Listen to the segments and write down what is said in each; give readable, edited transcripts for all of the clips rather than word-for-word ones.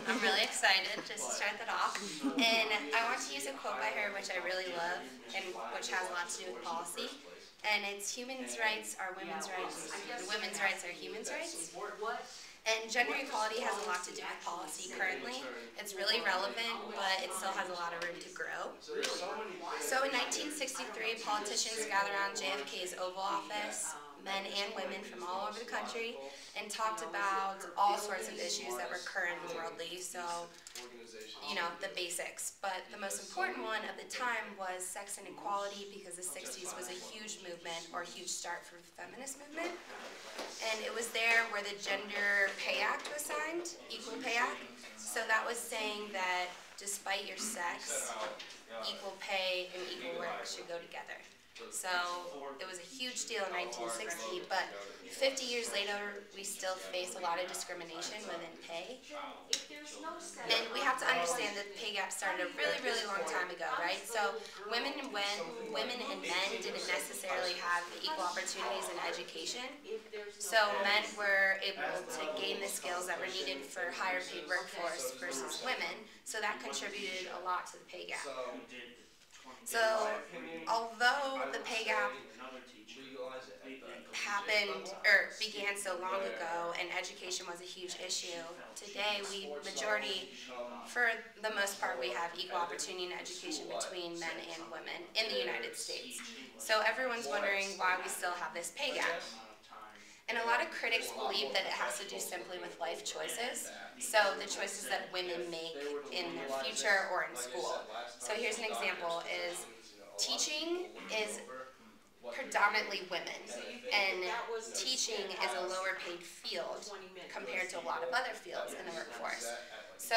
I'm really excited just to start that off. And I want to use a quote by her which I really love and which has a lot to do with policy. And it's humans' rights are women's rights, and women's rights are humans' rights. And gender equality has a lot to do with policy currently. It's really relevant, but it still has a lot of room to grow. So in 1963, politicians gathered around JFK's Oval Office, men and women from all over the country, and talked about all sorts of issues that were current and worldly. So, you know, the basics. But the most important one at the time was sex inequality, because the 60s was a huge movement, or a huge start for the feminist movement. And it was there where the Gender Pay Act was signed, Equal Pay Act. So that was saying that despite your sex, equal pay and equal work should go together. So it was a huge deal in 1960, but 50 years later, we still face a lot of discrimination within pay. And we have to understand that the pay gap started a really, really long time ago, right? So women and men didn't necessarily have equal opportunities in education. So men were able to gain the skills that were needed for higher paid workforce versus women. So that contributed a lot to the pay gap. So, although the pay gap happened or began so long ago and education was a huge issue, today for the most part, we have equal opportunity in education between men and women in the United States. So everyone's wondering why we still have this pay gap. And a lot of critics believe that it has to do simply with life choices. So the choices that women make in their future or in school. So here's an example, is teaching is predominantly women, and teaching is a lower paid field compared to a lot of other fields in the workforce. So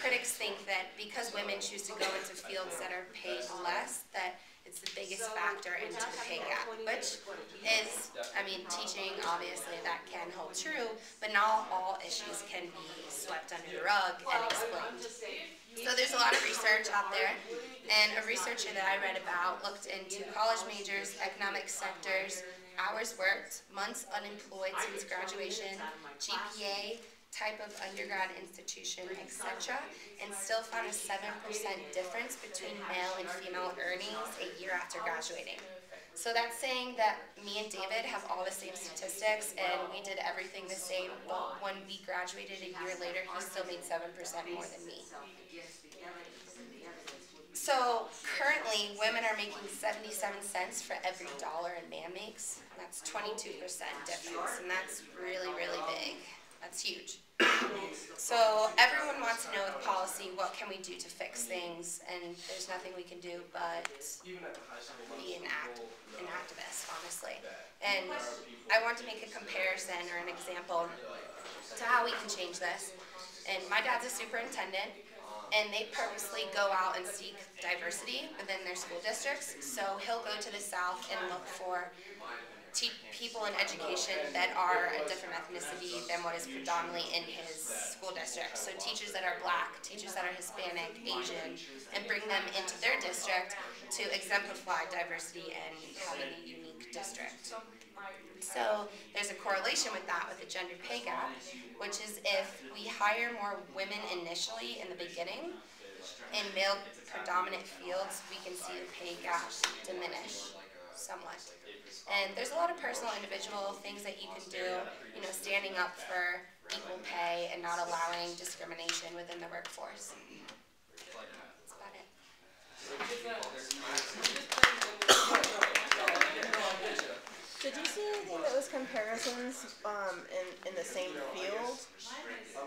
critics think that because women choose to go into fields that are paid less, that it's the biggest factor into the pay gap, which is, I mean, teaching, obviously, that can hold true, but not all issues can be swept under the rug and explained. So there's a lot of research out there, and a researcher that I read about looked into college majors, economic sectors, hours worked, months unemployed since graduation, GPA, type of undergrad institution, etc., and still found a 7% difference between male and female earnings a year after graduating. So that's saying that me and David have all the same statistics and we did everything the same, but when we graduated a year later, he still made 7% more than me. So currently, women are making 77 cents for every dollar a man makes. That's 22% difference, and that's really, really big. That's huge. So everyone wants to know with policy, what can we do to fix things, and there's nothing we can do but be an activist, honestly. And I want to make a comparison or an example to how we can change this. And my dad's a superintendent, and they purposely go out and seek diversity within their school districts. So he'll go to the South and look for people in education that are a different ethnicity than what is predominantly in his school district. So teachers that are Black, teachers that are Hispanic, Asian, and bring them into their district to exemplify diversity and having a unique district. So there's a correlation with that with the gender pay gap, which is if we hire more women initially in the beginning in male predominant fields, we can see the pay gap diminish somewhat. And there's a lot of personal, individual things that you can do, you know, standing up for equal pay and not allowing discrimination within the workforce. That's about it. Did you see anything that was comparisons in the same field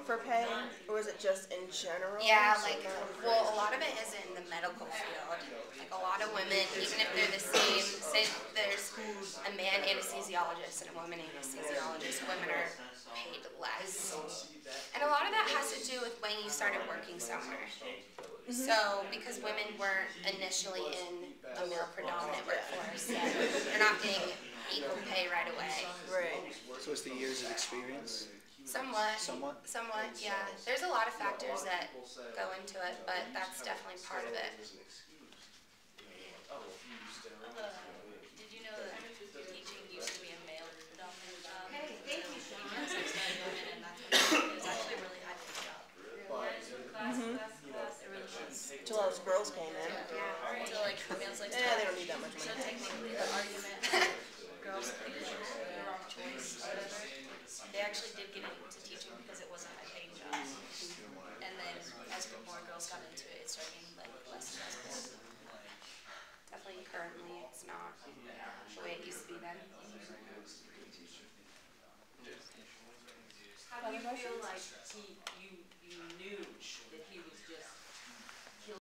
for pay, or was it just in general? Yeah, like, well, a lot of it is in the medical field. Like, a lot of women, even if they're the same, say there's a man anesthesiologist and a woman anesthesiologist, women are paid less. And a lot of that has to do with when you started working somewhere. So, because women weren't initially in a male-predominant workforce, they're not getting equal pay right away. Right. So it's the years of experience? Somewhat. Somewhat? Somewhat, yeah. There's a lot of factors that go into it, but that's definitely part of it. Did you know that teaching used to be a male-predominant job? Hey, thank you, Sean. And that's when it was actually a really high-paid job. that much So money. technically, the argument of girls think like their wrong choice or whatever, they actually did get into teaching because it wasn't a paying job. And then as more girls got into it, it started getting like less and less cool. Definitely currently it's not the way it used to be then. How do you feel like you knew